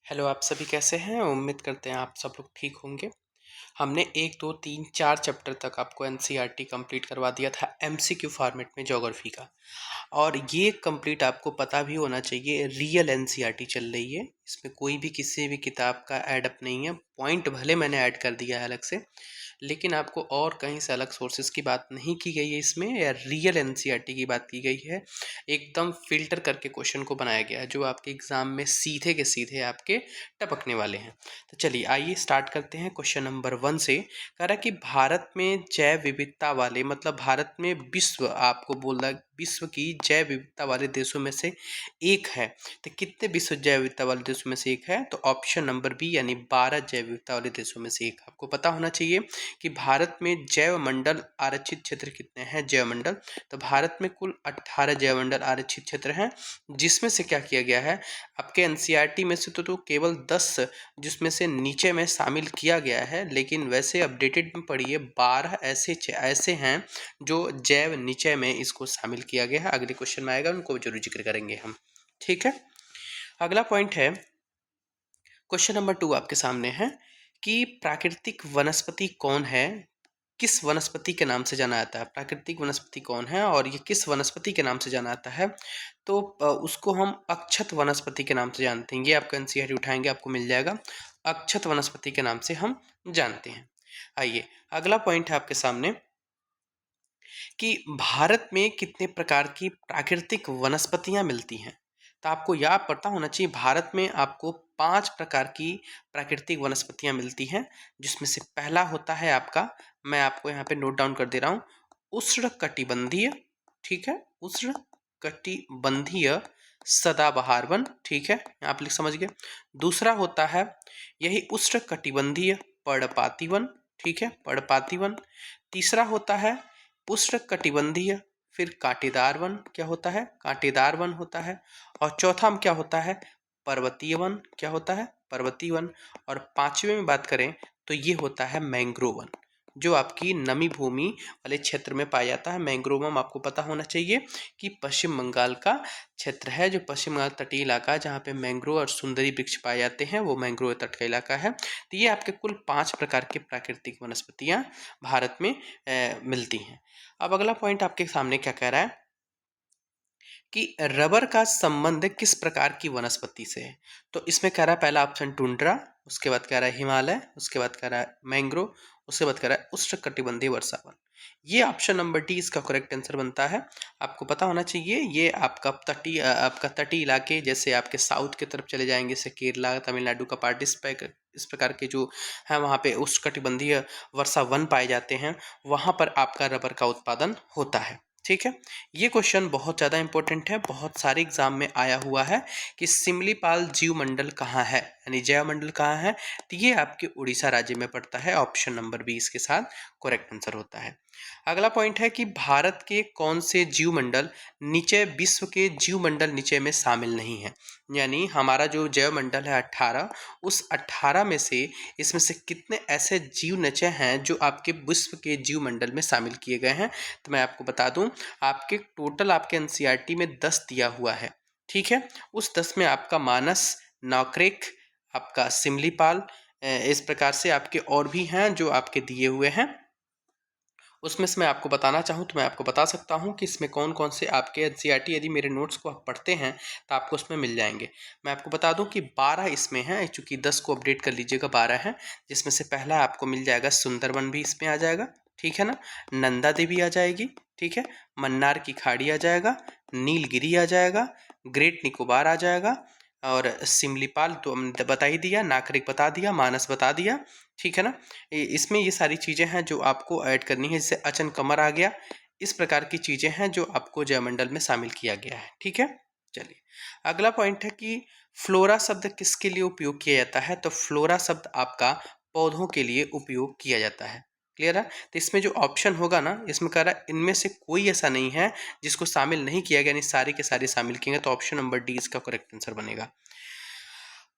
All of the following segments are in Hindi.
हेलो, आप सभी कैसे हैं? उम्मीद करते हैं आप सब लोग ठीक होंगे। हमने 1, 2, 3, 4 चैप्टर तक आपको एनसीईआरटी कंप्लीट करवा दिया था एमसीक्यू फॉर्मेट में ज्योग्राफी का। और ये कंप्लीट आपको पता भी होना चाहिए, रियल एनसीईआरटी चल रही है। इसमें कोई भी किसी भी किताब का ऐड अप नहीं है। पॉइंट भले मैंने ऐड कर दिया है अलग से, लेकिन आपको और कहीं से अलग सोर्सेज की बात नहीं की गई है इसमें, या रियल एनसीईआरटी की बात की गई है। एकदम फिल्टर करके क्वेश्चन को बनाया गया है जो आपके एग्जाम में सीधे के सीधे आपके टपकने वाले हैं। तो चलिए आइए स्टार्ट करते हैं क्वेश्चन नंबर 1 से। कह रहा है कि भारत में जैव विविधता वाले, मतलब भारत में विश्व, आपको बोल रहा है विश्व की जैव विविधता वाले देशों में से एक है। तो कितने विश्व जैव विविधता वाले देशों में से एक है? तो ऑप्शन नंबर बी यानी 12 जैव विविधता वाले देशों में से एक। आपको पता होना चाहिए कि भारत में जैव मंडल आरक्षित क्षेत्र कितने हैं। जैव मंडल, तो भारत में कुल 18 जैव मंडल आरक्षित क्षेत्र हैं, जिसमें से क्या किया गया है आपके एनसीईआरटी में से तो केवल 10 जिसमें से नीचे में शामिल किया गया है, लेकिन वैसे अपडेटेड में पढ़िए 12 ऐसे हैं जो जैव निचय में इसको शामिल किया गया है। अगले क्वेश्चन में आएगा, उनको जरूर जिक्र करेंगे हम। ठीक है, अगला पॉइंट है, क्वेश्चन नंबर 2 आपके सामने है कि प्राकृतिक वनस्पति कौन है, किस वनस्पति के नाम से जाना जाता है। प्राकृतिक वनस्पति कौन है और ये किस वनस्पति के नाम से जाना जाता है? तो उसको हम अक्षत वनस्पति के नाम से जानते हैं। ये आपका एनसीईआरटी उठाएंगे आपको मिल जाएगा, अक्षत वनस्पति के नाम से हम जानते हैं। आइए अगला पॉइंट है आपके सामने कि भारत में कितने प्रकार की प्राकृतिक वनस्पतियां मिलती हैं। तो आपको यह पता होना चाहिए, भारत में आपको 5 प्रकार की प्राकृतिक वनस्पतियां मिलती हैं, जिसमें से पहला होता है आपका, मैं आपको यहाँ पे नोट डाउन कर दे रहा हूँ, उष्णकटिबंधीय। ठीक है, उष्णकटिबंधीय सदाबहार वन। ठीक है, आप लिख समझ गए। दूसरा होता है यही उष्णकटिबंधीय पर्णपाती वन। ठीक है, पर्णपाती वन। तीसरा होता है उष्णकटिबंधीय फिर कांटेदार वन। क्या होता है? कांटेदार वन होता है। और चौथा में क्या होता है? पर्वतीय वन। क्या होता है? पर्वतीय वन। और पांचवे में बात करें तो ये होता है मैंग्रोव वन, जो आपकी नमी भूमि वाले क्षेत्र में पाया जाता है। मैंग्रोवम आपको पता होना चाहिए कि पश्चिम बंगाल का क्षेत्र है, जो पश्चिम बंगाल तटीय इलाका है जहाँ पे मैंग्रोव और सुंदरी वृक्ष पाए जाते हैं, वो मैंग्रोव तट का इलाका है। तो ये आपके कुल 5 प्रकार की प्राकृतिक वनस्पतियाँ भारत में मिलती हैं। अब अगला पॉइंट आपके सामने क्या कह रहा है कि रबर का संबंध किस प्रकार की वनस्पति से है। तो इसमें कह रहा है पहला ऑप्शन टुंड्रा, उसके बाद कह रहा है हिमालय, उसके बाद कह रहा है मैंग्रोव, उसके बाद कह रहा है उष्णकटिबंधीय वर्षावन। ये ऑप्शन नंबर डी इसका करेक्ट आंसर बनता है। आपको पता होना चाहिए ये आपका तटीय इलाके, जैसे आपके साउथ की तरफ चले जाएंगे, जैसे केरला तमिलनाडु का पार्ट, इस प्रकार के जो है वहाँ पे उष्णकटिबंधीय वर्षा वन पाए जाते हैं, वहाँ पर आपका रबर का उत्पादन होता है। ठीक है, ये क्वेश्चन बहुत ज़्यादा इंपॉर्टेंट है, बहुत सारे एग्जाम में आया हुआ है कि सिमलीपाल जीव मंडल कहाँ है, यानी जैव मंडल कहाँ है। तो ये आपके उड़ीसा राज्य में पड़ता है। ऑप्शन नंबर 20 के साथ करेक्ट आंसर होता है। अगला पॉइंट है कि भारत के कौन से जीव मंडल नीचे विश्व के जीव मंडल नीचे में शामिल नहीं है। यानी हमारा जो जैव मंडल है 18, उस 18 में से इसमें से कितने ऐसे जीव नीचे हैं जो आपके विश्व के जीव मंडल में शामिल किए गए हैं। तो मैं आपको बता दूं, आपके टोटल आपके एनसीईआरटी में 10 दिया हुआ है। ठीक है, उस 10 में आपका मानस, नौक्रेक, आपका सिमलीपाल, इस प्रकार से आपके और भी हैं जो आपके दिए हुए हैं। उसमें से मैं आपको बताना चाहूँ तो मैं आपको बता सकता हूँ कि इसमें कौन कौन से आपके एनसीईआरटी, यदि मेरे नोट्स को आप पढ़ते हैं तो आपको उसमें मिल जाएंगे। मैं आपको बता दूं कि 12 इसमें हैं, चूँकि 10 को अपडेट कर लीजिएगा, 12 हैं, जिसमें से पहला आपको मिल जाएगा सुंदरवन भी इसमें आ जाएगा। ठीक है ना, नंदा देवी आ जाएगी। ठीक है, मन्नार की खाड़ी आ जाएगा, नीलगिरी आ जाएगा, ग्रेट निकोबार आ जाएगा, और सिमलीपाल तो हमने बता ही दिया, नागरिक बता दिया, मानस बता दिया। ठीक है ना, इसमें ये सारी चीज़ें हैं जो आपको ऐड करनी है। जैसे अचन कमर आ गया, इस प्रकार की चीज़ें हैं जो आपको जयमंडल में शामिल किया गया है। ठीक है, चलिए अगला पॉइंट है कि फ्लोरा शब्द किसके लिए उपयोग किया जाता है। तो फ्लोरा शब्द आपका पौधों के लिए उपयोग किया जाता है। क्लियर है, तो इसमें जो ऑप्शन होगा ना, इसमें कह रहा है इनमें से कोई ऐसा नहीं है जिसको शामिल नहीं किया गया, यानी सारे के सारे शामिल किए गए। तो ऑप्शन नंबर डी इसका करेक्ट आंसर बनेगा।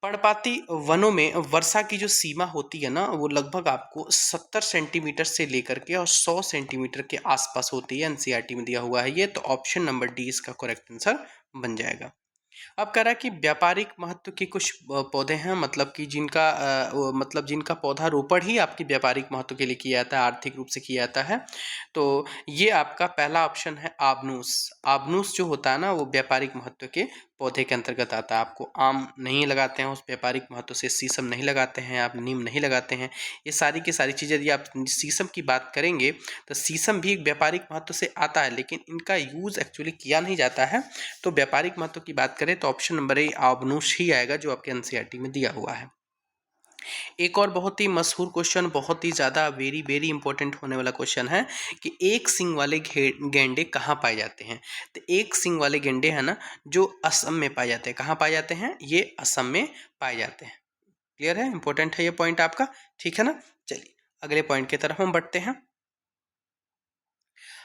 पर्णपाती वनों में वर्षा की जो सीमा होती है ना, वो लगभग आपको 70 सेंटीमीटर से लेकर के और 100 सेंटीमीटर के आसपास होती है। एनसीईआरटी में दिया हुआ है ये, तो ऑप्शन नंबर डी इसका करेक्ट आंसर बन जाएगा। अब कह रहा है कि व्यापारिक महत्व के कुछ पौधे हैं, मतलब कि जिनका मतलब जिनका पौधारोपण ही आपकी व्यापारिक महत्व के लिए किया जाता है, आर्थिक रूप से किया जाता है। तो ये आपका पहला ऑप्शन है आबनूस। आबनूस जो होता है ना, वो व्यापारिक महत्व के पौधे के अंतर्गत आता है। आपको आम नहीं लगाते हैं उस व्यापारिक महत्व से, शीशम नहीं लगाते हैं आप, नीम नहीं लगाते हैं, ये सारी की सारी चीज़ें। यदि आप शीशम की बात करेंगे तो शीशम भी एक व्यापारिक महत्व से आता है, लेकिन इनका यूज़ एक्चुअली किया नहीं जाता है। तो व्यापारिक महत्व की बात करें तो ऑप्शन नंबर ए आबनूस ही आएगा, जो आपके एनसीईआरटी में दिया हुआ है। एक और बहुत ही मशहूर क्वेश्चन, बहुत ही ज़्यादा वेरी वेरी इंपॉर्टेंट होने वाला क्वेश्चन है कि एक सींग वाले गैंडे कहाँ पाए जाते हैं। तो एक सींग वाले गैंडे हैं ना, जो असम में पाए जाते हैं। कहाँ पाए जाते हैं? ये असम में पाए जाते हैं। क्लियर है? इंपॉर्टेंट है ये पॉइंट आपका, ठीक है ना। चलिए अगले पॉइंट की तरफ हम बढ़ते हैं।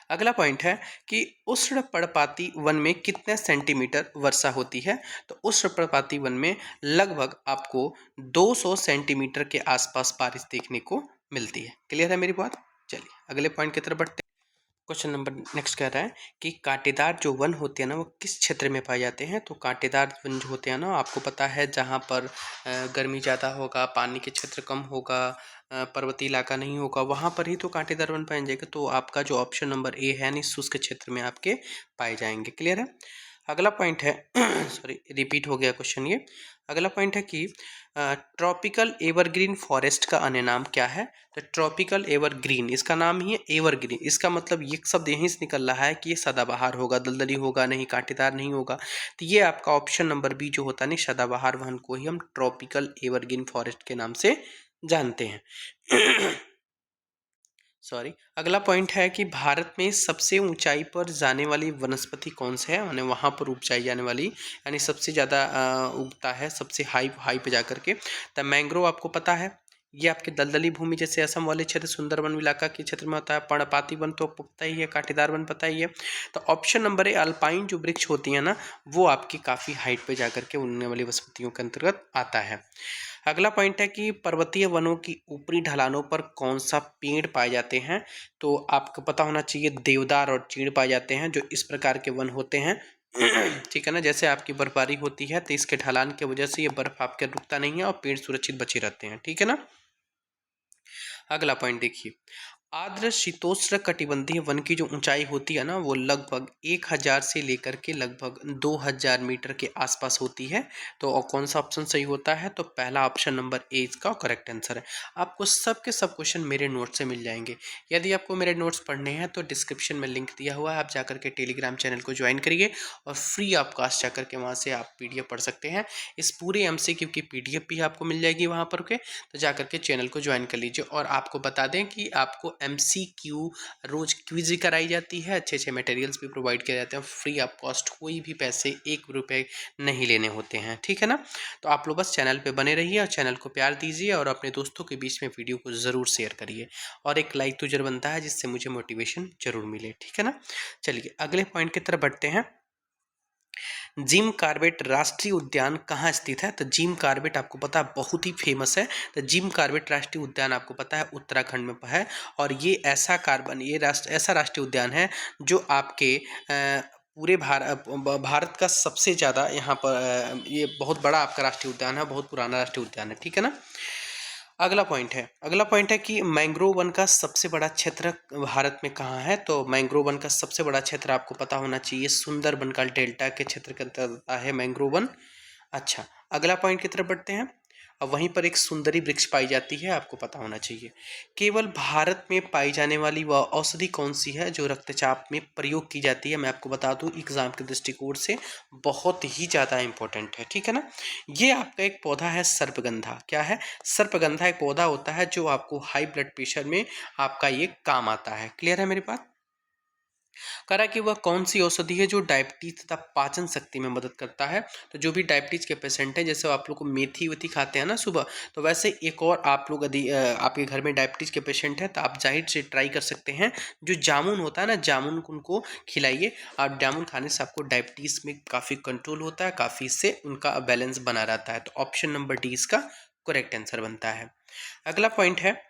अगला पॉइंट है कि उष्णकटिबंधीय वन में कितने सेंटीमीटर वर्षा होती है। तो उष्णकटिबंधीय वन में लगभग आपको 200 सेंटीमीटर के आसपास बारिश देखने को मिलती है। क्लियर है मेरी बात? चलिए अगले पॉइंट की तरफ बढ़ते हैं। क्वेश्चन नंबर नेक्स्ट कह रहा है कि कांटेदार जो वन होते हैं ना, वो किस क्षेत्र में पाए जाते हैं। तो कांटेदार वन जो होते हैं ना, आपको पता है जहाँ पर गर्मी ज़्यादा होगा, पानी के क्षेत्र कम होगा, पर्वतीय इलाका नहीं होगा, वहाँ पर ही तो कांटेदार वन पाए जाएंगे। तो आपका जो ऑप्शन नंबर ए है, यानी शुष्क क्षेत्र में आपके पाए जाएंगे। क्लियर है? अगला पॉइंट है सॉरी रिपीट हो गया क्वेश्चन ये। अगला पॉइंट है कि ट्रॉपिकल एवरग्रीन फॉरेस्ट का अन्य नाम क्या है। तो ट्रॉपिकल एवरग्रीन, इसका नाम ही है एवरग्रीन। इसका मतलब ये शब्द यहीं से निकल रहा है कि ये सदाबहार होगा, दलदली होगा नहीं, कांटेदार नहीं होगा। तो ये आपका ऑप्शन नंबर बी जो होता है नहीं, सदाबहार वन को ही हम ट्रॉपिकल एवरग्रीन फॉरेस्ट के नाम से जानते हैं। सॉरी। अगला पॉइंट है कि भारत में सबसे ऊंचाई पर जाने वाली वनस्पति कौन सा है, यानी वहाँ पर उपजाई जाने वाली, यानी सबसे ज़्यादा उगता है सबसे हाई हाई पे जा करके। तो मैंग्रोव आपको पता है, ये आपके दलदली भूमि जैसे असम वाले क्षेत्र, सुंदरवन इलाका के क्षेत्र में होता है। पर्णपाती वन तो पता ही है, कांटेदार वन पता ही है। तो ऑप्शन नंबर ए अल्पाइन जो वृक्ष होती हैं ना, वो आपकी काफ़ी हाइट पे जा करके उगने वाली वनस्पतियों के अंतर्गत आता है। अगला पॉइंट है कि पर्वतीय वनों की ऊपरी ढलानों पर कौन सा पेड़ पाए जाते हैं। तो आपको पता होना चाहिए देवदार और चीड़ पाए जाते हैं, जो इस प्रकार के वन होते हैं। ठीक है ना, जैसे आपकी बर्फबारी होती है तो इसके ढलान की वजह से ये बर्फ आपके रुकता नहीं है और पेड़ सुरक्षित बचे रहते हैं। ठीक है ना। अगला पॉइंट देखिए, आर्द्र शीतोष्ण कटिबंधीय वन की जो ऊंचाई होती है ना, वो लगभग 1000 से लेकर के लगभग 2000 मीटर के आसपास होती है। तो और कौन सा ऑप्शन सही होता है। तो पहला ऑप्शन नंबर ए इसका करेक्ट आंसर है। आपको सब के सब क्वेश्चन मेरे नोट से मिल जाएंगे। यदि आपको मेरे नोट्स पढ़ने हैं तो डिस्क्रिप्शन में लिंक दिया हुआ है, आप जाकर के टेलीग्राम चैनल को ज्वाइन करिए और फ्री ऑफ कास्ट जाकर के वहाँ से आप पीडीएफ पढ़ सकते हैं। इस पूरे एमसीक्यू की पीडीएफ भी आपको मिल जाएगी वहाँ पर के, तो जाकर के चैनल को ज्वाइन कर लीजिए। और आपको बता दें कि आपको एमसीक्यू रोज क्विज भी कराई जाती है, अच्छे अच्छे मटेरियल्स भी प्रोवाइड किए जाते हैं फ्री ऑफ कॉस्ट, कोई भी पैसे 1 रुपये नहीं लेने होते हैं। ठीक है ना। तो आप लोग बस चैनल पे बने रहिए और चैनल को प्यार दीजिए और अपने दोस्तों के बीच में वीडियो को ज़रूर शेयर करिए, और एक लाइक तो जरूर बनता है जिससे मुझे मोटिवेशन जरूर मिले। ठीक है ना। चलिए अगले पॉइंट की तरफ बढ़ते हैं। जिम कॉर्बेट राष्ट्रीय उद्यान कहाँ स्थित है। तो जिम कॉर्बेट आपको पता है बहुत ही फेमस है। तो जिम कॉर्बेट राष्ट्रीय उद्यान आपको पता है उत्तराखंड में है, और ये ऐसा ऐसा राष्ट्रीय उद्यान है जो आपके पूरे भारत का सबसे ज़्यादा यहाँ पर ये बहुत बड़ा आपका राष्ट्रीय उद्यान है, बहुत पुराना राष्ट्रीय उद्यान है। ठीक है ना। अगला पॉइंट है कि मैंग्रोव वन का सबसे बड़ा क्षेत्र भारत में कहाँ है। तो मैंग्रोव वन का सबसे बड़ा क्षेत्र आपको पता होना चाहिए, सुंदरबन का डेल्टा के क्षेत्र के अंतर्गत आता है मैंग्रोव वन। अच्छा, अगला पॉइंट की तरफ बढ़ते हैं। अब वहीं पर एक सुंदरी वृक्ष पाई जाती है, आपको पता होना चाहिए। केवल भारत में पाई जाने वाली वह औषधि कौन सी है जो रक्तचाप में प्रयोग की जाती है। मैं आपको बता दूं एग्जाम के दृष्टिकोण से बहुत ही ज़्यादा इंपॉर्टेंट है। ठीक है ना। ये आपका एक पौधा है सर्पगंधा। क्या है? सर्पगंधा एक पौधा होता है जो आपको हाई ब्लड प्रेशर में आपका ये काम आता है। क्लियर है मेरी बात। करा कि वह कौन सी औषधि है जो डायबिटीज तथा पाचन शक्ति में मदद करता है। तो जो भी डायबिटीज के पेशेंट हैं, जैसे आप लोग को मेथी वेथी खाते हैं ना सुबह, तो वैसे एक और आप लोग यदि आपके घर में डायबिटीज के पेशेंट हैं तो आप जाहिर से ट्राई कर सकते हैं, जो जामुन होता है ना, जामुन उनको खिलाइए। और जामुन खाने से आपको डायबिटीज में काफ़ी कंट्रोल होता है, काफ़ी इससे उनका बैलेंस बना रहता है। तो ऑप्शन नंबर डी इसका करेक्ट आंसर बनता है। अगला पॉइंट है,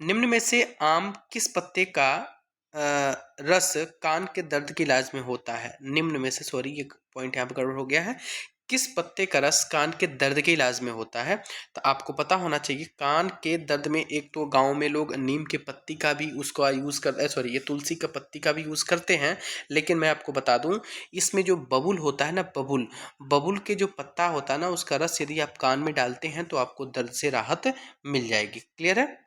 निम्न में से आम किस पत्ते का रस कान के दर्द के इलाज में होता है। निम्न में से, सॉरी ये पॉइंट यहाँ पर गड़बड़ हो गया है, किस पत्ते का रस कान के दर्द के इलाज में होता है? तो आपको पता होना चाहिए कान के दर्द में एक तो गाँव में लोग नीम के पत्ती का भी उसका यूज़ कर सॉरी ये तुलसी का पत्ती का भी यूज़ करते हैं, लेकिन मैं आपको बता दूं इसमें जो बबूल होता है ना, बबूल बबूल के जो पत्ता होता है ना उसका रस यदि आप कान में डालते हैं तो आपको दर्द से राहत मिल जाएगी। क्लियर है?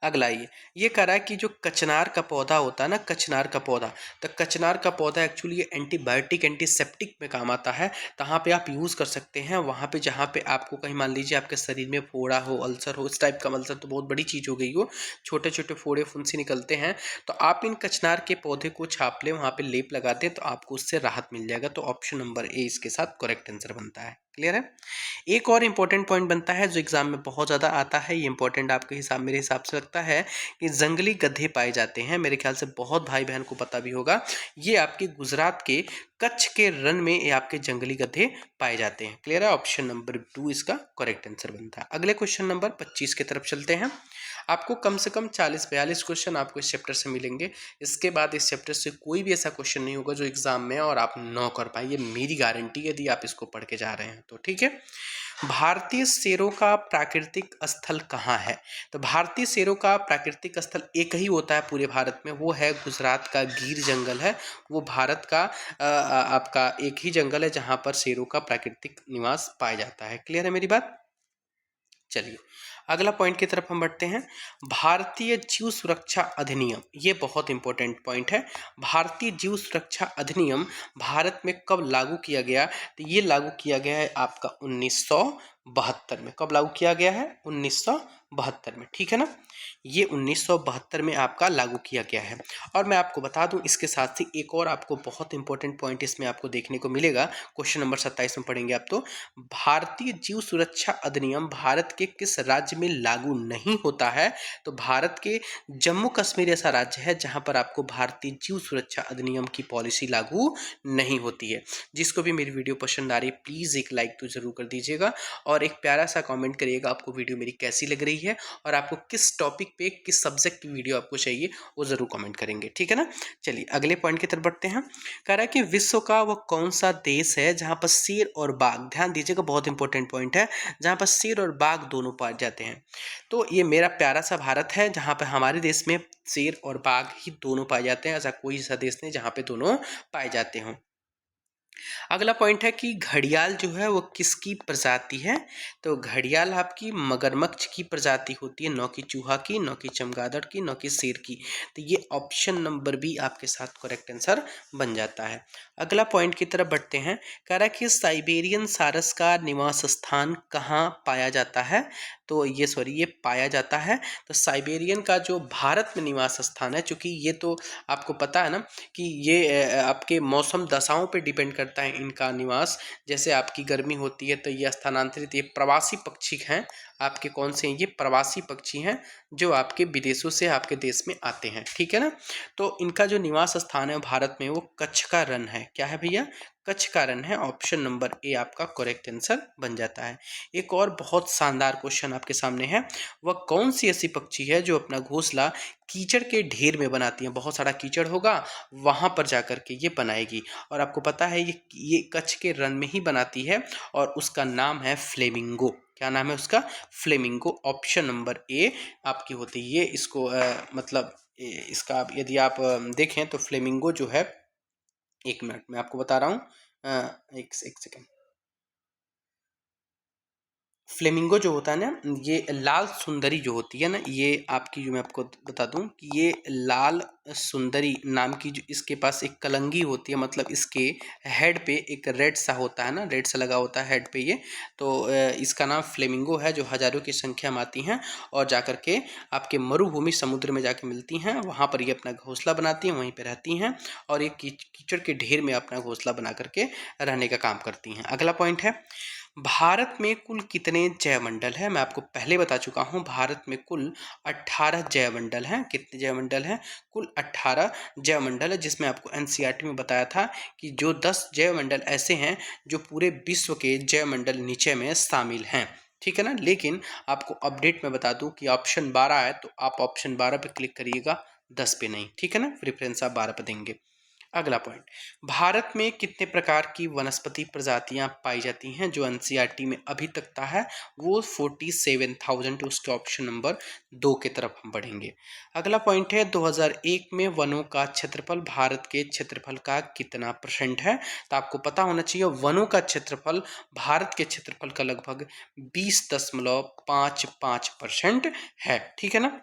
अगला ये कह रहा है कि जो कचनार का पौधा होता है ना, कचनार का पौधा, तो कचनार का पौधा एक्चुअली ये एंटीबायोटिक एंटीसेप्टिक में काम आता है। कहाँ पे आप यूज़ कर सकते हैं? वहाँ पे जहाँ पे आपको कहीं मान लीजिए आपके शरीर में फोड़ा हो, अल्सर हो, इस टाइप का, अल्सर तो बहुत बड़ी चीज़ हो गई हो, छोटे छोटे फोड़े फुंसी निकलते हैं, तो आप इन कचनार के पौधे को छाप लें, वहाँ पे लेप लगा दें तो आपको उससे राहत मिल जाएगा। तो ऑप्शन नंबर ए इसके साथ करेक्ट आंसर बनता है। क्लियर है? एक और इम्पोर्टेंट पॉइंट बनता है जो एग्जाम में बहुत ज़्यादा आता है, ये इंपॉर्टेंट आपके हिसाब मेरे हिसाब से लगता है कि जंगली गधे पाए जाते हैं। मेरे ख्याल से बहुत भाई बहन को पता भी होगा, ये आपके गुजरात के कच्छ के रण में ये आपके जंगली गधे पाए जाते हैं। क्लियर है? ऑप्शन नंबर 2 इसका करेक्ट आंसर बनता है। अगले क्वेश्चन नंबर 25 की तरफ चलते हैं। आपको कम से कम 40-42 क्वेश्चन आपको इस चैप्टर से मिलेंगे। इसके बाद इस चैप्टर से कोई भी ऐसा क्वेश्चन नहीं होगा जो एग्जाम में और आप न कर पाए, ये मेरी गारंटी है यदि आप इसको पढ़ के जा रहे हैं तो। ठीक है? भारतीय शेरों का प्राकृतिक स्थल कहाँ है? तो भारतीय शेरों का प्राकृतिक स्थल एक ही होता है पूरे भारत में, वो है गुजरात का गिर जंगल है। वो भारत का आपका एक ही जंगल है जहाँ पर शेरों का प्राकृतिक निवास पाया जाता है। क्लियर है मेरी बात? चलिए अगला पॉइंट की तरफ हम बढ़ते हैं। भारतीय जीव सुरक्षा अधिनियम, ये बहुत इंपॉर्टेंट पॉइंट है। भारतीय जीव सुरक्षा अधिनियम भारत में कब लागू किया गया? तो ये लागू किया गया है आपका 1972 में। कब लागू किया गया है? 1972 में। ठीक है ना? ये 1972 में आपका लागू किया गया है। और मैं आपको बता दूं इसके साथ ही एक और आपको बहुत इंपॉर्टेंट पॉइंट इसमें आपको देखने को मिलेगा। क्वेश्चन नंबर 27 में पढ़ेंगे आप तो, भारतीय जीव सुरक्षा अधिनियम भारत के किस राज्य में लागू नहीं होता है? तो भारत के जम्मू कश्मीर ऐसा राज्य है जहां पर आपको भारतीय जीव सुरक्षा अधिनियम की पॉलिसी लागू नहीं होती है। जिसको भी मेरी वीडियो पसंद आ रही है प्लीज़ एक लाइक तो जरूर कर दीजिएगा और एक प्यारा सा कमेंट करिएगा आपको वीडियो मेरी कैसी लग रही है और आपको किस टॉपिक पे, किस सब्जेक्ट की वीडियो आपको चाहिए वो जरूर कमेंट करेंगे। ठीक है ना? चलिए अगले पॉइंट की तरफ बढ़ते हैं। कह रहा है कि विश्व का वो कौन सा देश है जहां पर शेर और बाघ, ध्यान दीजिएगा बहुत इंपॉर्टेंट पॉइंट है, जहां पर शेर और बाघ दोनों पाए जाते हैं? तो ये मेरा प्यारा सा भारत है जहां पर हमारे देश में शेर और बाघ ही दोनों पाए जाते हैं। ऐसा कोई ऐसा देश नहीं जहां पे दोनों पाए जाते हों। अगला पॉइंट है कि घड़ियाल जो है वो किसकी प्रजाति है? तो घड़ियाल आपकी मगरमच्छ की प्रजाति होती है, नौ की चूहा की, नौ की चमगादड़ की, नौ की शेर की। तो ये ऑप्शन नंबर बी आपके साथ करेक्ट आंसर बन जाता है। अगला पॉइंट की तरफ बढ़ते हैं। कह रहा है कि साइबेरियन सारस का निवास स्थान कहाँ पाया जाता है? तो ये पाया जाता है, तो साइबेरियन का जो भारत में निवास स्थान है, चूंकि ये तो आपको पता है ना कि ये आपके मौसम दशाओं पे डिपेंड करता है इनका निवास। जैसे आपकी गर्मी होती है तो ये स्थानांतरित, ये प्रवासी पक्षी हैं आपके, कौन से हैं? ये प्रवासी पक्षी हैं जो आपके विदेशों से आपके देश में आते हैं। ठीक है ना? तो इनका जो निवास स्थान है भारत में वो कच्छ का रण है। क्या है भैया? कच्छ का रण है। ऑप्शन नंबर ए आपका करेक्ट आंसर बन जाता है। एक और बहुत शानदार क्वेश्चन आपके सामने है, वह कौन सी ऐसी पक्षी है जो अपना घोंसला कीचड़ के ढेर में बनाती है? बहुत सारा कीचड़ होगा वहां पर जाकर के ये बनाएगी, और आपको पता है ये कच्छ के रण में ही बनाती है और उसका नाम है फ्लेमिंगो। क्या नाम है उसका? फ्लेमिंगो। ऑप्शन नंबर ए आपकी होती है ये। इसको मतलब इसका यदि आप देखें तो फ्लेमिंगो जो है, एक मिनट मैं आपको बता रहा हूँ, एक सेकेंड। फ्लेमिंगो जो होता है ना, ये लाल सुंदरी जो होती है ना, ये आपकी, जो मैं आपको बता दूं कि ये लाल सुंदरी नाम की जो इसके पास एक कलंगी होती है, मतलब इसके हेड पे एक रेड सा होता है ना, रेड सा लगा होता है हेड पे ये, तो इसका नाम फ्लेमिंगो है, जो हजारों की संख्या में आती हैं और जाकर के आपके मरुभूमि समुद्र में जाके मिलती हैं। वहाँ पर ये अपना घोंसला बनाती हैं, वहीं पर रहती हैं और ये कीचड़ के ढेर में अपना घोंसला बना करके रहने का काम करती हैं। अगला पॉइंट है, भारत में कुल कितने जैवमंडल हैं? मैं आपको पहले बता चुका हूं, भारत में कुल 18 जैवमंडल हैं। कितने जैवमंडल हैं? कुल 18 जैवमंडल है, जिसमें आपको एनसीईआरटी में बताया था कि जो 10 जैवमंडल ऐसे हैं जो पूरे विश्व के जैवमंडल नीचे में शामिल हैं। ठीक है ना? लेकिन आपको अपडेट में बता दूं कि ऑप्शन 12 है, तो आप ऑप्शन 12 पे क्लिक करिएगा, 10 पे नहीं। ठीक है ना? प्रेफरेंस आप 12 पे देंगे। अगला पॉइंट, भारत में कितने प्रकार की वनस्पति प्रजातियां पाई जाती हैं? जो एनसीईआरटी में अभी तक था है वो 47,000। तो उसके ऑप्शन नंबर 2 की तरफ हम बढ़ेंगे। अगला पॉइंट है 2001 में वनों का क्षेत्रफल भारत के क्षेत्रफल का कितना परसेंट है? तो आपको पता होना चाहिए वनों का क्षेत्रफल भारत के क्षेत्रफल का लगभग 20.55% है। ठीक है ना।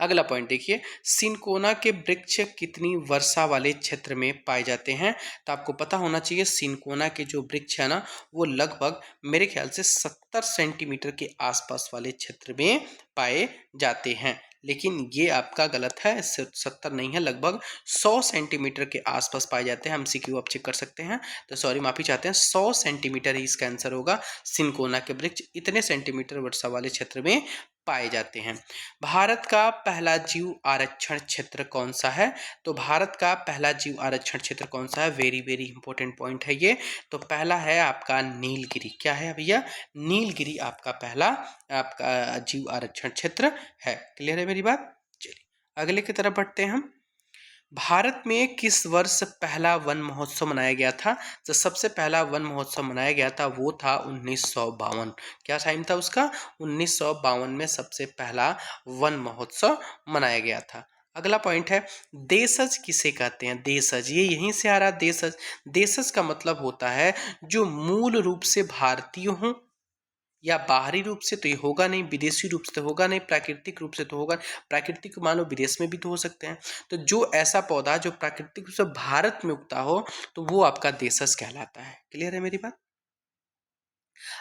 अगला पॉइंट देखिए, सिनकोना के वृक्ष कितनी वर्षा वाले क्षेत्र में पाए जाते हैं? तो आपको पता होना चाहिए सिनकोना के जो वृक्ष है ना वो लगभग मेरे ख्याल से 70 सेंटीमीटर के आसपास वाले क्षेत्र में पाए जाते हैं, लेकिन ये आपका गलत है। 70 नहीं है, लगभग 100 सेंटीमीटर के आसपास पाए जाते हैं। हम सीक्यू आप चेक कर सकते हैं। तो सॉरी, माफी चाहते हैं, 100 सेंटीमीटर ही इसका आंसर होगा। सिनकोना के वृक्ष इतने सेंटीमीटर वर्षा वाले क्षेत्र में पाए जाते हैं। भारत का पहला जीव आरक्षण क्षेत्र कौन सा है? तो भारत का पहला जीव आरक्षण क्षेत्र कौन सा है? वेरी वेरी इंपॉर्टेंट पॉइंट है ये। तो पहला है आपका नीलगिरी। क्या है भैया? नीलगिरी आपका पहला आपका जीव आरक्षण क्षेत्र है। क्लियर है मेरी बात? चलिए अगले की तरफ बढ़ते हैं हम। भारत में किस वर्ष पहला वन महोत्सव मनाया गया था? जो सबसे पहला वन महोत्सव मनाया गया था वो था 1952। क्या टाइम था उसका? 1952 में सबसे पहला वन महोत्सव मनाया गया था। अगला पॉइंट है, देशज किसे कहते हैं? देशज, ये यहीं से आ रहा है। देशज, देशज का मतलब होता है जो मूल रूप से भारतीय हों या बाहरी रूप से, तो ये होगा नहीं, विदेशी रूप से तो होगा नहीं, प्राकृतिक रूप से तो होगा। प्राकृतिक मान लो विदेश में भी तो हो सकते हैं। तो जो ऐसा पौधा जो प्राकृतिक रूप से भारत में उगता हो तो वो आपका देशज कहलाता है। क्लियर है मेरी बात?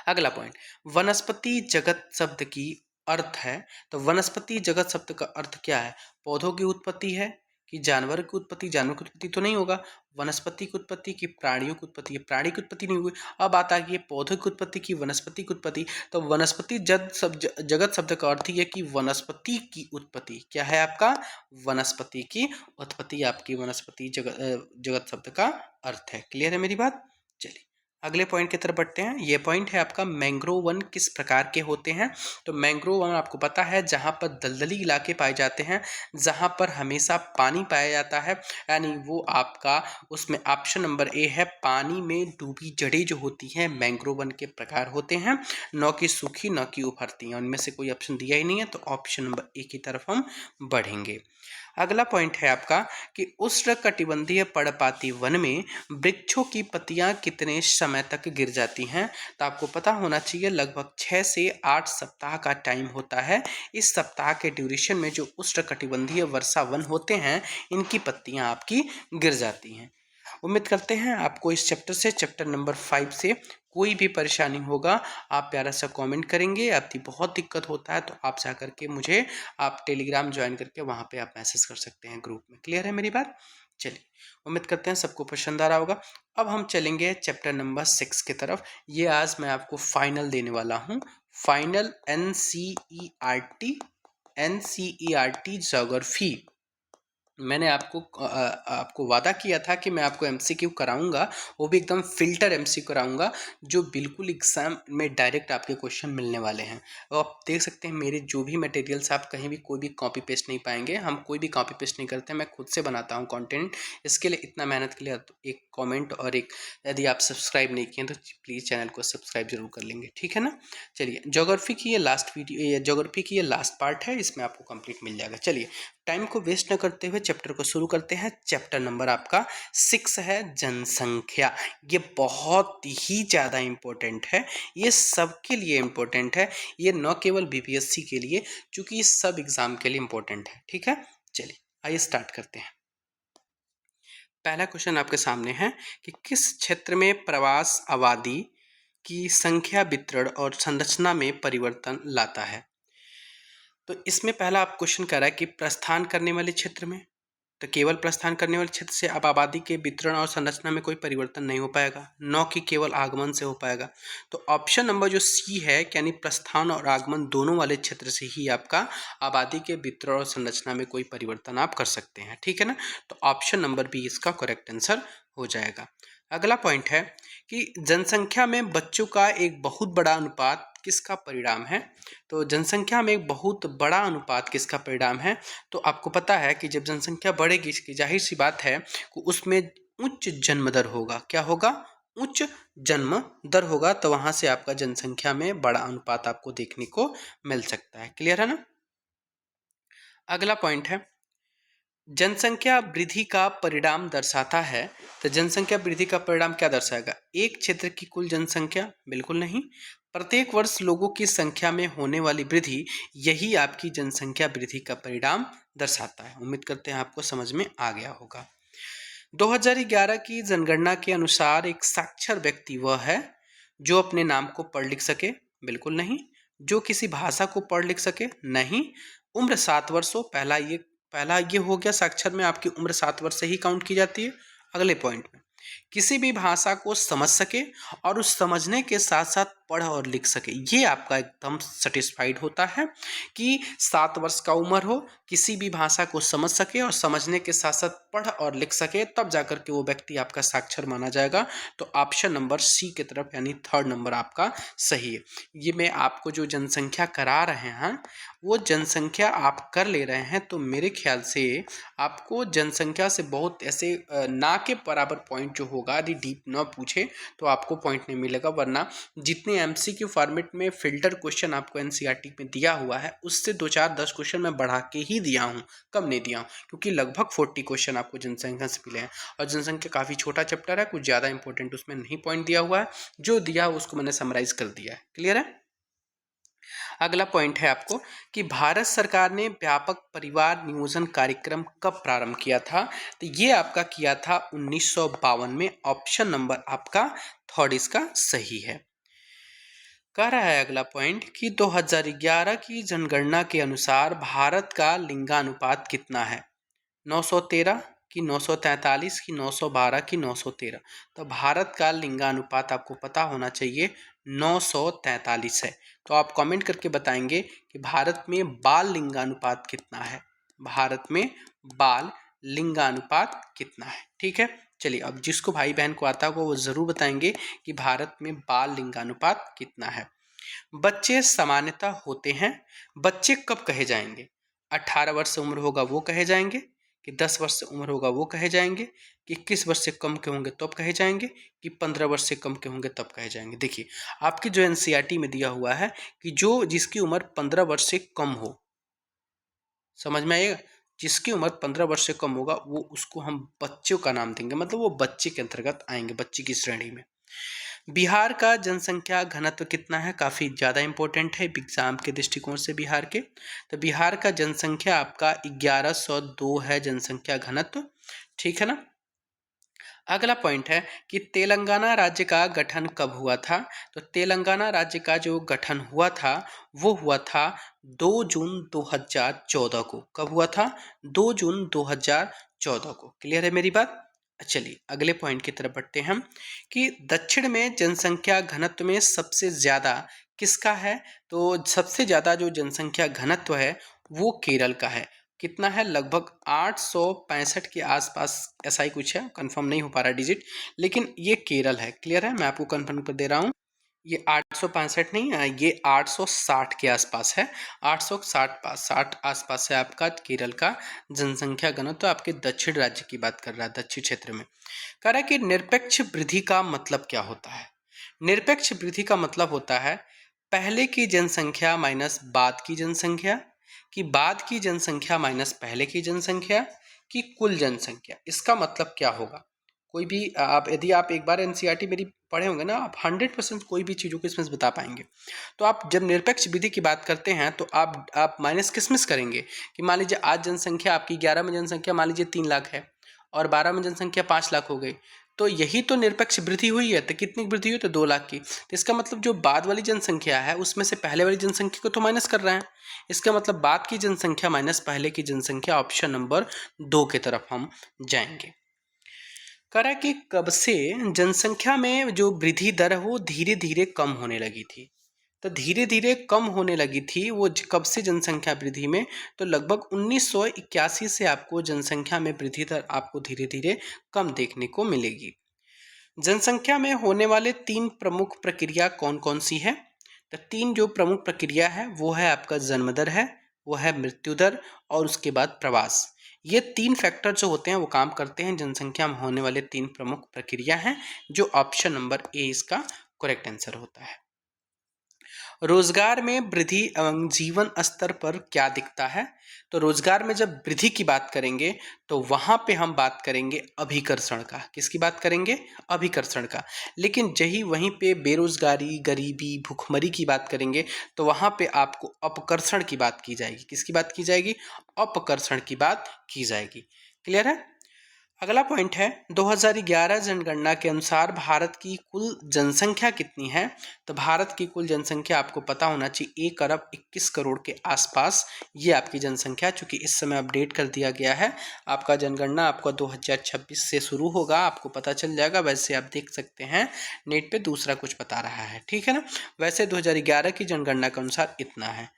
अगला पॉइंट, वनस्पति जगत शब्द की अर्थ है। तो वनस्पति जगत शब्द का अर्थ क्या है? पौधों की उत्पत्ति है कि जानवर की उत्पत्ति? जानवर की उत्पत्ति तो नहीं होगा। वनस्पति की उत्पत्ति की प्राणियों की उत्पत्ति है? प्राणी की उत्पत्ति नहीं हुई। अब बात आ गई पौधों की उत्पत्ति की वनस्पति की उत्पत्ति। तो वनस्पति जगत शब्द का अर्थ ही है कि वनस्पति की उत्पत्ति। क्या है आपका? वनस्पति की उत्पत्ति आपकी वनस्पति जगत शब्द का अर्थ है। क्लियर है मेरी बात? चलिए अगले पॉइंट की तरफ बढ़ते हैं। ये पॉइंट है आपका, मैंग्रोव वन किस प्रकार के होते हैं? तो मैंग्रोव वन आपको पता है जहां पर दलदली इलाके पाए जाते हैं, जहां पर हमेशा पानी पाया जाता है, यानी वो आपका उसमें ऑप्शन नंबर ए है, पानी में डूबी जड़ें जो होती हैं मैंग्रोव वन के प्रकार होते हैं, न कि सूखी न कि उभरती हैं। उनमें से कोई ऑप्शन दिया ही नहीं है, तो ऑप्शन नंबर ए की तरफ हम बढ़ेंगे। अगला पॉइंट है आपका कि उष्णकटिबंधीय पर्णपाती वन में वृक्षों की पत्तियां कितने समय तक गिर जाती हैं? तो आपको पता होना चाहिए लगभग 6 से 8 सप्ताह का टाइम होता है। इस सप्ताह के ड्यूरेशन में जो उष्णकटिबंधीय वर्षा वन होते हैं इनकी पत्तियां आपकी गिर जाती हैं। उम्मीद करते हैं आपको इस चैप्टर से, चैप्टर नंबर 5 से कोई भी परेशानी होगा आप प्यारा सा कमेंट करेंगे। आपकी बहुत दिक्कत होता है तो आप जा करके मुझे आप टेलीग्राम ज्वाइन करके वहाँ पे आप मैसेज कर सकते हैं ग्रुप में। क्लियर है मेरी बात? चलिए उम्मीद करते हैं सबको पसंद आ रहा होगा। अब हम चलेंगे चैप्टर नंबर 6 की तरफ। ये आज मैं आपको फाइनल देने वाला हूँ। Final NCERT geography. मैंने आपको वादा किया था कि मैं आपको एमसीक्यू कराऊंगा, वो भी एकदम फिल्टर एमसीक्यू कराऊंगा जो बिल्कुल एग्जाम में डायरेक्ट आपके क्वेश्चन मिलने वाले हैं। और आप देख सकते हैं मेरे जो भी मटेरियल्स आप कहीं भी कोई भी कॉपी पेस्ट नहीं पाएंगे। हम कोई भी कॉपी पेस्ट नहीं करते, मैं खुद से बनाता हूँ कंटेंट। इसके लिए इतना मेहनत के लिए एक कॉमेंट और एक, यदि आप सब्सक्राइब नहीं किए तो प्लीज़ चैनल को सब्सक्राइब जरूर कर लेंगे। ठीक है ना। चलिए ज्योग्राफी की ये लास्ट वीडियो, ज्योग्राफी की ये लास्ट पार्ट है, इसमें आपको कंप्लीट मिल जाएगा। चलिए टाइम को वेस्ट न करते हुए चैप्टर को शुरू करते हैं। चैप्टर नंबर आपका 6 है जनसंख्या। ये बहुत ही ज़्यादा इम्पोर्टेंट है, ये सबके लिए इम्पोर्टेंट है, ये न केवल बीपीएससी के लिए, क्योंकि ये सब एग्जाम के लिए इम्पोर्टेंट है। ठीक है, चलिए आइए स्टार्ट करते हैं। पहला क्वेश्चन आपके सामने है कि किस क्षेत्र में प्रवास आबादी की संख्या वितरण और संरचना में परिवर्तन लाता है? तो इसमें पहला आप क्वेश्चन कर रहा है कि प्रस्थान करने वाले क्षेत्र में। तो केवल प्रस्थान करने वाले क्षेत्र से अब आबादी के वितरण और संरचना में कोई परिवर्तन नहीं हो पाएगा, न कि केवल आगमन से हो पाएगा। तो ऑप्शन नंबर जो सी है, यानी प्रस्थान और आगमन दोनों वाले क्षेत्र से ही आपका आबादी के वितरण और संरचना में कोई परिवर्तन आप कर सकते हैं। ठीक है ना। तो ऑप्शन नंबर बी इसका करेक्ट आंसर हो जाएगा। अगला पॉइंट है कि जनसंख्या में बच्चों का एक बहुत बड़ा अनुपात किसका परिणाम है। तो जनसंख्या में एक बहुत बड़ा अनुपात किसका परिणाम है। तो आपको पता है कि जब जनसंख्या बढ़ेगी, इसकी जाहिर सी बात है कि उसमें उच्च जन्म दर होगा। क्या होगा? उच्च जन्म दर होगा। तो वहां से आपका जनसंख्या में बड़ा अनुपात आपको देखने को मिल सकता है। क्लियर है ना। अगला पॉइंट है, जनसंख्या वृद्धि का परिणाम दर्शाता है। तो जनसंख्या वृद्धि का परिणाम क्या दर्शाएगा? एक क्षेत्र की कुल जनसंख्या? बिल्कुल नहीं। प्रत्येक वर्ष लोगों की संख्या में होने वाली वृद्धि, यही आपकी जनसंख्या वृद्धि का परिणाम दर्शाता है। उम्मीद करते हैं आपको समझ में आ गया होगा। 2011 की जनगणना के अनुसार एक साक्षर व्यक्ति वह है जो अपने नाम को पढ़ लिख सके? बिल्कुल नहीं। जो किसी भाषा को पढ़ लिख सके? नहीं। उम्र 7 वर्ष हो, पहला ये हो गया, साक्षर में आपकी उम्र 7 वर्ष से ही काउंट की जाती है। अगले पॉइंट में, किसी भी भाषा को समझ सके और उस समझने के साथ साथ पढ़ और लिख सके। ये आपका एकदम सेटिस्फाइड होता है कि 7 वर्ष का उम्र हो, किसी भी भाषा को समझ सके और समझने के साथ साथ पढ़ और लिख सके, तब जाकर के वो व्यक्ति आपका साक्षर माना जाएगा। तो ऑप्शन नंबर सी की तरफ यानी 3rd नंबर आपका सही है। ये मैं आपको जो जनसंख्या करा रहे हैं वो जनसंख्या आप कर ले रहे हैं, तो मेरे ख्याल से आपको जनसंख्या से बहुत ऐसे ना के बराबर पॉइंट जो होगा, यदि डीप ना पूछे तो आपको पॉइंट नहीं मिलेगा। वरना जितने एमसीक्यू फॉर्मेट में फिल्टर क्वेश्चन आपको एनसीईआरटी में दिया हुआ है, उससे 2-4-10 क्वेश्चन मैं बढ़ा के ही दिया हूँ, कम नहीं दिया हूँ, क्योंकि लगभग 40 क्वेश्चन आपको जनसंख्या से मिले हैं। और जनसंख्या काफ़ी छोटा चैप्टर है, कुछ ज़्यादा इंपॉर्टेंट उसमें नहीं पॉइंट दिया हुआ है, जो दिया है उसको मैंने समराइज कर दिया है। क्लियर है। अगला पॉइंट है आपको कि भारत सरकार ने व्यापक परिवार नियोजन कार्यक्रम कब प्रारंभ किया था। तो ये आपका किया था 1952 में। ऑप्शन नंबर आपका 3rd इसका सही है। कह रहा है अगला पॉइंट कि 2011 की जनगणना के अनुसार भारत का लिंगानुपात कितना है। 913 कि 943 कि 912 कि 913। तो भारत का लिंगानुपात आपको पता होना चाहिए 943 है। तो आप कमेंट करके बताएंगे कि भारत में बाल लिंगानुपात कितना है। भारत में बाल लिंगानुपात कितना है। ठीक है। चलिए, अब जिसको भाई बहन को आता होगा वो ज़रूर बताएंगे कि भारत में बाल लिंगानुपात कितना है। बच्चे सामान्यतः होते हैं। बच्चे कब कहे जाएंगे? 18 वर्ष से उम्र होगा वो कहे जाएंगे, कि 10 वर्ष से उम्र होगा वो कहे जाएंगे, कि 21 वर्ष से कम के होंगे तब कहे जाएंगे, कि 15 वर्ष से कम के होंगे तब कहे जाएंगे। देखिए, आपकी जो एनसीईआरटी में दिया हुआ है कि जो जिसकी उम्र 15 वर्ष से कम हो, समझ में आएगा, जिसकी उम्र 15 वर्ष से कम होगा वो उसको हम बच्चों का नाम देंगे, मतलब वो बच्चे के अंतर्गत आएंगे, बच्चे की श्रेणी में। बिहार का जनसंख्या घनत्व कितना है? काफ़ी ज़्यादा इंपॉर्टेंट है एग्जाम के दृष्टिकोण से बिहार के। तो बिहार का जनसंख्या आपका 1102 है जनसंख्या घनत्व। ठीक है ना। अगला पॉइंट है कि तेलंगाना राज्य का गठन कब हुआ था। तो तेलंगाना राज्य का जो गठन हुआ था वो हुआ था 2 जून 2014 को। कब हुआ था? 2 जून 2014 को। क्लियर है मेरी बात। चलिए अगले पॉइंट की तरफ बढ़ते हैं कि दक्षिण में जनसंख्या घनत्व में सबसे ज़्यादा किसका है। तो सबसे ज़्यादा जो जनसंख्या घनत्व है वो केरल का है। कितना है? लगभग 865 के आसपास, ऐसा ही कुछ है, कंफर्म नहीं हो पा रहा डिजिट, लेकिन ये केरल है। क्लियर है, मैं आपको कंफर्म कर दे रहा हूँ। ये 865 नहीं है, ये 860 के आसपास है। 860 आसपास है आपका केरल का जनसंख्या घनत्व। तो आपके दक्षिण राज्य की बात कर रहा है, दक्षिण क्षेत्र में। कह रहा है कि निरपेक्ष वृद्धि का मतलब क्या होता है। निरपेक्ष वृद्धि का मतलब होता है पहले की जनसंख्या माइनस बाद की जनसंख्या, कि बाद की जनसंख्या माइनस पहले की जनसंख्या, की कुल जनसंख्या। इसका मतलब क्या होगा? कोई भी आप, यदि आप एक बार एनसीईआरटी मेरी पढ़े होंगे ना, आप 100% कोई भी चीज़ों को इसमें से बता पाएंगे। तो आप जब निरपेक्ष विधि की बात करते हैं तो आप माइनस किसमें से करेंगे, कि मान लीजिए आज जनसंख्या आपकी 11 में जनसंख्या मान लीजिए 3 लाख है और 12 में जनसंख्या 5 लाख हो गई, तो यही तो निरपेक्ष वृद्धि हुई है। तो कितनी वृद्धि हुई? तो 2 लाख की। तो इसका मतलब जो बाद वाली जनसंख्या है उसमें से पहले वाली जनसंख्या को तो माइनस कर रहे हैं। इसका मतलब बाद की जनसंख्या माइनस पहले की जनसंख्या, ऑप्शन नंबर 2 की तरफ हम जाएंगे। कह रहा है कि कब से जनसंख्या में जो वृद्धि दर है वो धीरे धीरे कम होने लगी थी। तो धीरे धीरे कम होने लगी थी वो कब से जनसंख्या वृद्धि में? तो लगभग 1981 से आपको जनसंख्या में वृद्धि दर आपको धीरे धीरे कम देखने को मिलेगी। जनसंख्या में होने वाले 3 प्रमुख प्रक्रिया कौन कौन सी है? तो 3 जो प्रमुख प्रक्रिया है वो है आपका जन्म दर है, वो है मृत्यु दर और उसके बाद प्रवास। ये 3 फैक्टर जो होते हैं वो काम करते हैं जनसंख्या में होने वाले 3 प्रमुख प्रक्रिया हैं, जो ऑप्शन नंबर ए इसका करेक्ट आंसर होता है। रोजगार में वृद्धि एवं जीवन स्तर पर क्या दिखता है? तो रोजगार में जब वृद्धि की बात करेंगे तो वहां पे हम बात करेंगे अभिकर्षण का। किसकी बात करेंगे? अभिकर्षण का। लेकिन यही वहीं पे बेरोजगारी, गरीबी, भुखमरी की बात करेंगे तो वहां पे आपको अपकर्षण की बात की जाएगी। किसकी बात की जाएगी? अपकर्षण की बात की जाएगी। क्लियर है? अगला पॉइंट है 2011 जनगणना के अनुसार भारत की कुल जनसंख्या कितनी है? तो भारत की कुल जनसंख्या आपको पता होना चाहिए 1 अरब 21 करोड़ के आसपास ये आपकी जनसंख्या, चूंकि इस समय अपडेट कर दिया गया है। आपका जनगणना आपका 2026 से शुरू होगा, आपको पता चल जाएगा। वैसे आप देख सकते हैं नेट पे दूसरा कुछ बता रहा है, ठीक है ना। वैसे 2011 की जनगणना के अनुसार इतना है।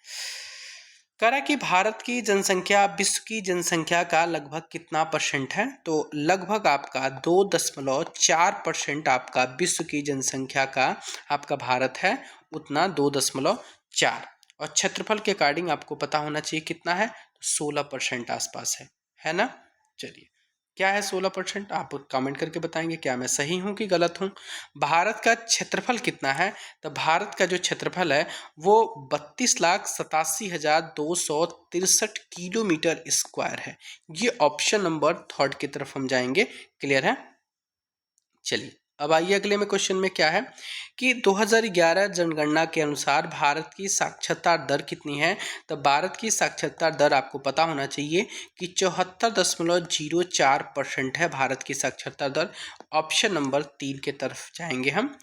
कह रहा है कि भारत की जनसंख्या विश्व की जनसंख्या का लगभग कितना परसेंट है? तो लगभग आपका 2.4% आपका विश्व की जनसंख्या का आपका भारत है, उतना 2.4। और क्षेत्रफल के अकॉर्डिंग आपको पता होना चाहिए कितना है? 16% आसपास है ना। चलिए, क्या है 16%? आप कमेंट करके बताएंगे क्या मैं सही हूं कि गलत हूं। भारत का क्षेत्रफल कितना है? तो भारत का जो क्षेत्रफल है वो 32,87,263 किलोमीटर स्क्वायर है। ये ऑप्शन नंबर 3 की तरफ हम जाएंगे। क्लियर है? चलिए, अब आइए अगले में क्वेश्चन में क्या है कि 2011 जनगणना के अनुसार भारत की साक्षरता दर कितनी है? तो भारत की साक्षरता दर आपको पता होना चाहिए कि 74.04% है भारत की साक्षरता दर। ऑप्शन नंबर 3 के तरफ जाएंगे हम।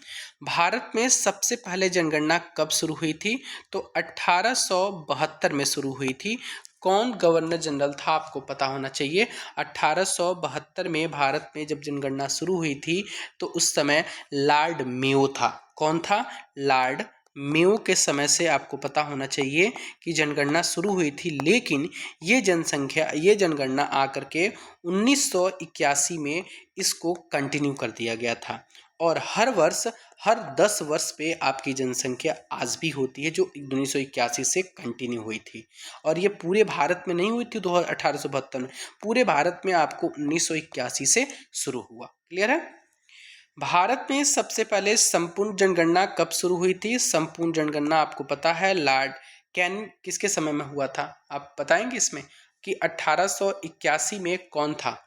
भारत में सबसे पहले जनगणना कब शुरू हुई थी? तो 1872 में शुरू हुई थी। कौन गवर्नर जनरल था आपको पता होना चाहिए। 1872 में भारत में जब जनगणना शुरू हुई थी तो उस समय लॉर्ड मेयो था। कौन था? लॉर्ड मेयो के समय से आपको पता होना चाहिए कि जनगणना शुरू हुई थी। लेकिन ये जनगणना आकर के 1981 में इसको कंटिन्यू कर दिया गया था। और हर 10 वर्ष पे आपकी जनसंख्या आज भी होती है, जो 1981 से कंटिन्यू हुई थी। और ये पूरे भारत में नहीं हुई थी 1872 में, पूरे भारत में आपको 1981 से शुरू हुआ। क्लियर है? भारत में सबसे पहले संपूर्ण जनगणना कब शुरू हुई थी? संपूर्ण जनगणना आपको पता है लॉर्ड कैनिंग किसके समय में हुआ था? आप बताएंगे इसमें कि 1881 में कौन था?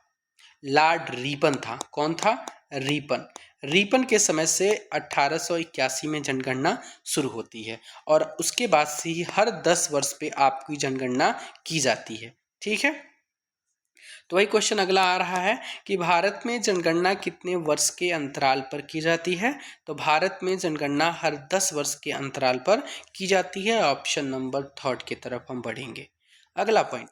लॉर्ड रिपन था। कौन था? रिपन। रिपन के समय से 1881 में जनगणना शुरू होती है और उसके बाद से ही हर 10 वर्ष पे आपकी जनगणना की जाती है। ठीक है, तो वही क्वेश्चन अगला आ रहा है कि भारत में जनगणना कितने वर्ष के अंतराल पर की जाती है? तो भारत में जनगणना हर 10 वर्ष के अंतराल पर की जाती है। ऑप्शन नंबर 3 की तरफ हम बढ़ेंगे। अगला पॉइंट,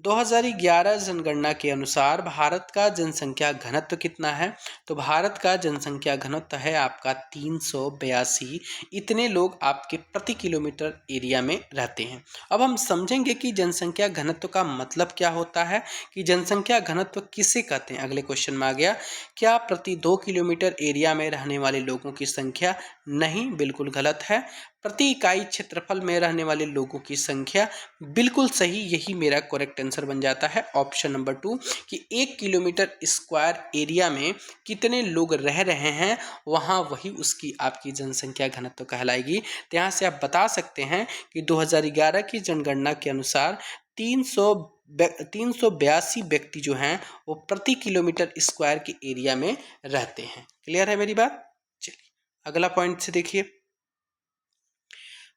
2011 जनगणना के अनुसार भारत का जनसंख्या घनत्व कितना है? तो भारत का जनसंख्या घनत्व है आपका 382। इतने लोग आपके प्रति किलोमीटर एरिया में रहते हैं। अब हम समझेंगे कि जनसंख्या घनत्व का मतलब क्या होता है, कि जनसंख्या घनत्व किसे कहते हैं। अगले क्वेश्चन में आ गया, क्या प्रति 2 किलोमीटर एरिया में रहने वाले लोगों की संख्या? नहीं, बिल्कुल गलत है। प्रति इकाई क्षेत्रफल में रहने वाले लोगों की संख्या। बिल्कुल सही, यही मेरा करेक्ट आंसर बन जाता है ऑप्शन नंबर 2 कि 1 किलोमीटर स्क्वायर एरिया में कितने लोग रह रहे हैं वहाँ वही उसकी आपकी जनसंख्या घनत्व कहलाएगी। तो यहाँ से आप बता सकते हैं कि 2011 की जनगणना के अनुसार 382 व्यक्ति जो हैं वो प्रति किलोमीटर स्क्वायर के एरिया में रहते हैं। क्लियर है मेरी बात? चलिए अगला पॉइंट से देखिए,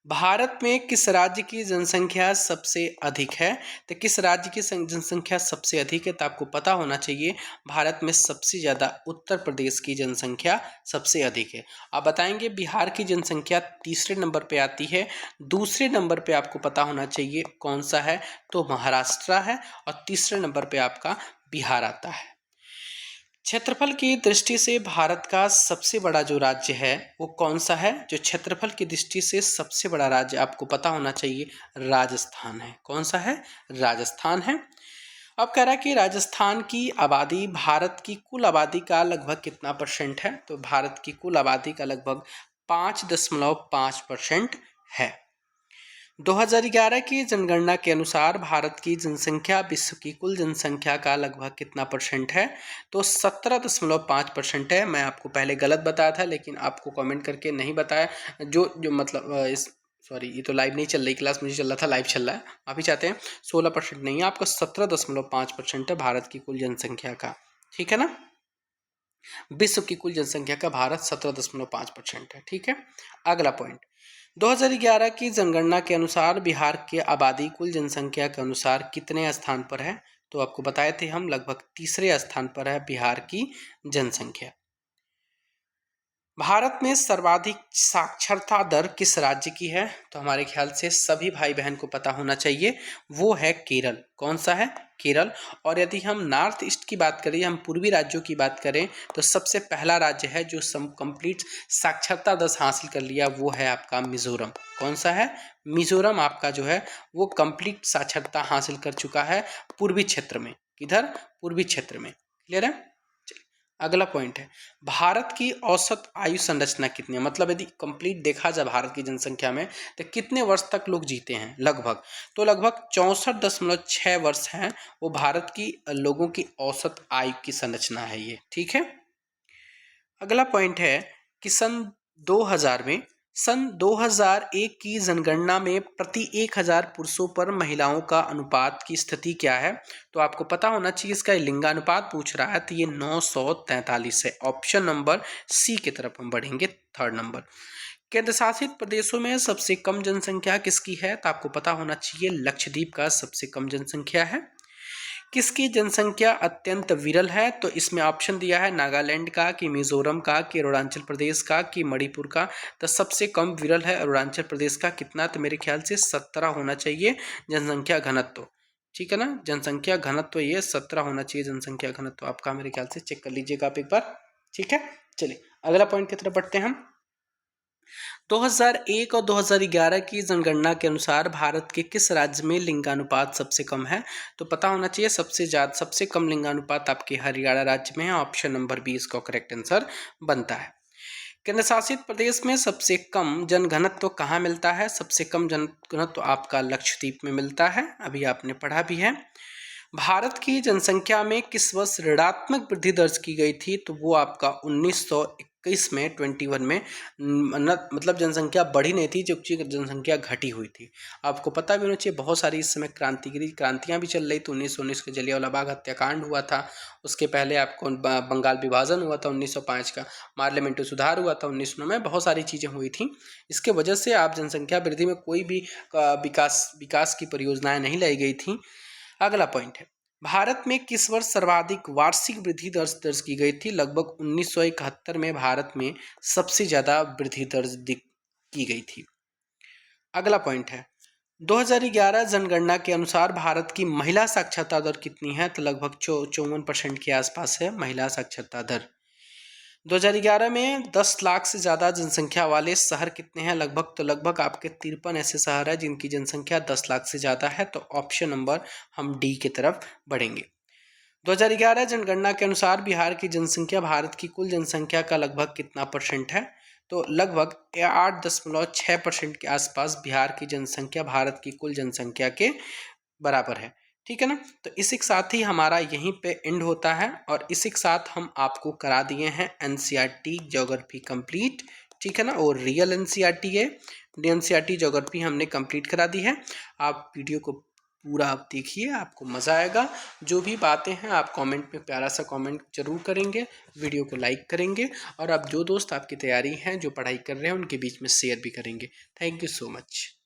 भारत में किस राज्य की जनसंख्या सबसे अधिक है? तो किस राज्य की जनसंख्या सबसे अधिक है? तो आपको पता होना चाहिए भारत में सबसे ज़्यादा उत्तर प्रदेश की जनसंख्या सबसे अधिक है। आप बताएंगे बिहार की जनसंख्या तीसरे नंबर पे आती है। दूसरे नंबर पे आपको पता होना चाहिए कौन सा है, तो महाराष्ट्र है। और तीसरे नंबर पे आपका बिहार आता है। क्षेत्रफल की दृष्टि से भारत का सबसे बड़ा जो राज्य है वो कौन सा है? जो क्षेत्रफल की दृष्टि से सबसे बड़ा राज्य आपको पता होना चाहिए राजस्थान है। कौन सा है? राजस्थान है। अब कह रहा है कि राजस्थान की आबादी भारत की कुल आबादी का लगभग कितना परसेंट है? तो भारत की कुल आबादी का लगभग 5.5% है। 2011 की जनगणना के अनुसार भारत की जनसंख्या विश्व की कुल जनसंख्या का लगभग कितना परसेंट है? तो 17.5% है। मैं आपको पहले गलत बताया था, लेकिन आपको कमेंट करके नहीं बताया, जो मतलब इस सॉरी, ये तो लाइव नहीं चल रही क्लास, मुझे चल रहा था लाइव चल रहा है, माफी चाहते हैं। 16% नहीं है, आपका 17.5% है भारत की कुल जनसंख्या का, ठीक है ना। विश्व की कुल जनसंख्या का भारत 17.5% है, ठीक है। अगला पॉइंट, 2011 की जनगणना के अनुसार बिहार की आबादी कुल जनसंख्या के अनुसार कितने स्थान पर है? तो आपको बताए थे हम, लगभग तीसरे स्थान पर है बिहार की जनसंख्या। भारत में सर्वाधिक साक्षरता दर किस राज्य की है? तो हमारे ख्याल से सभी भाई बहन को पता होना चाहिए, वो है केरल। कौन सा है? केरल। और यदि हम नॉर्थ ईस्ट की बात करें, हम पूर्वी राज्यों की बात करें, तो सबसे पहला राज्य है जो कंप्लीट साक्षरता दर हासिल कर लिया, वो है आपका मिजोरम। कौन सा है? मिजोरम आपका जो है वो कंप्लीट साक्षरता हासिल कर चुका है पूर्वी क्षेत्र में। किधर? पूर्वी क्षेत्र में। क्लियर है? अगला पॉइंट है, भारत की औसत आयु संरचना कितनी है? मतलब यदि कंप्लीट देखा जाए भारत की जनसंख्या में, तो कितने वर्ष तक लोग जीते हैं लगभग? तो लगभग 64.6 वर्ष हैं, वो भारत की लोगों की औसत आयु की संरचना है ये, ठीक है। अगला पॉइंट है कि सन 2001 की जनगणना में प्रति 1000 पुरुषों पर महिलाओं का अनुपात की स्थिति क्या है? तो आपको पता होना चाहिए, इसका लिंगानुपात पूछ रहा है, तो ये 943 है। ऑप्शन नंबर सी की तरफ हम बढ़ेंगे, थर्ड नंबर। केंद्र शासित प्रदेशों में सबसे कम जनसंख्या किसकी है? तो आपको पता होना चाहिए लक्षद्वीप का सबसे कम जनसंख्या है। किसकी जनसंख्या अत्यंत विरल है? तो इसमें ऑप्शन दिया है नागालैंड का, कि मिजोरम का, कि अरुणाचल प्रदेश का, कि मणिपुर का। तो सबसे कम विरल है अरुणाचल प्रदेश का। कितना? तो मेरे ख्याल से 17 होना चाहिए जनसंख्या घनत्व, ठीक है ना। जनसंख्या घनत्व ये 17 होना चाहिए जनसंख्या घनत्व आपका, मेरे ख्याल से चेक कर लीजिएगा आप एक बार, ठीक है। चलिए अगला पॉइंट की तरफ बढ़ते हैं हम। 2001 और 2011 की जनगणना के अनुसार भारत के किस राज्य में लिंगानुपात सबसे कम है? तो पता होना चाहिए सबसे कम लिंगानुपात आपके हरियाणा राज्य में है। ऑप्शन नंबर बी इसका करेक्ट आंसर बनता है। केंद्र शासित प्रदेश में सबसे कम जनघनत्व कहाँ मिलता है? सबसे कम जनघनत्व आपका लक्षद्वीप में मिलता है, अभी आपने पढ़ा भी है। भारत की जनसंख्या में किस वर्ष ऋणात्मक वृद्धि दर्ज की गई थी? तो वो आपका 1921 में 21 में मतलब जनसंख्या बढ़ी नहीं थी, जबकि जनसंख्या घटी हुई थी। आपको पता भी होना चाहिए बहुत सारी इस समय क्रांतियां भी चल रही थी। 1919 के जलियांवाला बाग हत्याकांड हुआ था, उसके पहले आपको बंगाल विभाजन हुआ था 1905 का, पार्लियामेंट्री सुधार हुआ था 1909 में, बहुत सारी चीज़ें हुई थी। इसके वजह से आप जनसंख्या वृद्धि में कोई भी विकास की परियोजनाएं नहीं लाई गई थी। अगला पॉइंट है, भारत में किस वर्ष सर्वाधिक वार्षिक वृद्धि दर्ज की गई थी? लगभग 1971 में भारत में सबसे ज्यादा वृद्धि दर्ज की गई थी। अगला पॉइंट है, 2011 जनगणना के अनुसार भारत की महिला साक्षरता दर कितनी है? तो लगभग 54% के आसपास है महिला साक्षरता दर। 2011 में 10 लाख से ज़्यादा जनसंख्या वाले शहर कितने हैं? लगभग आपके 53 ऐसे शहर हैं जिनकी जनसंख्या 10 लाख से ज़्यादा है। तो ऑप्शन नंबर हम डी की तरफ बढ़ेंगे। 2011 जनगणना के अनुसार बिहार की जनसंख्या भारत की कुल जनसंख्या का लगभग कितना परसेंट है? तो लगभग 8.6% के आसपास बिहार की जनसंख्या भारत की कुल जनसंख्या के बराबर है, ठीक है ना। तो इसी के साथ ही हमारा यहीं पे एंड होता है, और इसी के साथ हम आपको करा दिए हैं एनसीईआरटी ज्योग्राफी कंप्लीट, ठीक है ना। और रियल एनसीईआरटी है, एनसीईआरटी ज्योग्राफी हमने कंप्लीट करा दी है। आप वीडियो को पूरा आप देखिए, आपको मज़ा आएगा। जो भी बातें हैं आप कमेंट में प्यारा सा कमेंट जरूर करेंगे, वीडियो को लाइक करेंगे, और आप जो दोस्त आपकी तैयारी हैं, जो पढ़ाई कर रहे हैं, उनके बीच में शेयर भी करेंगे। Thank you so much.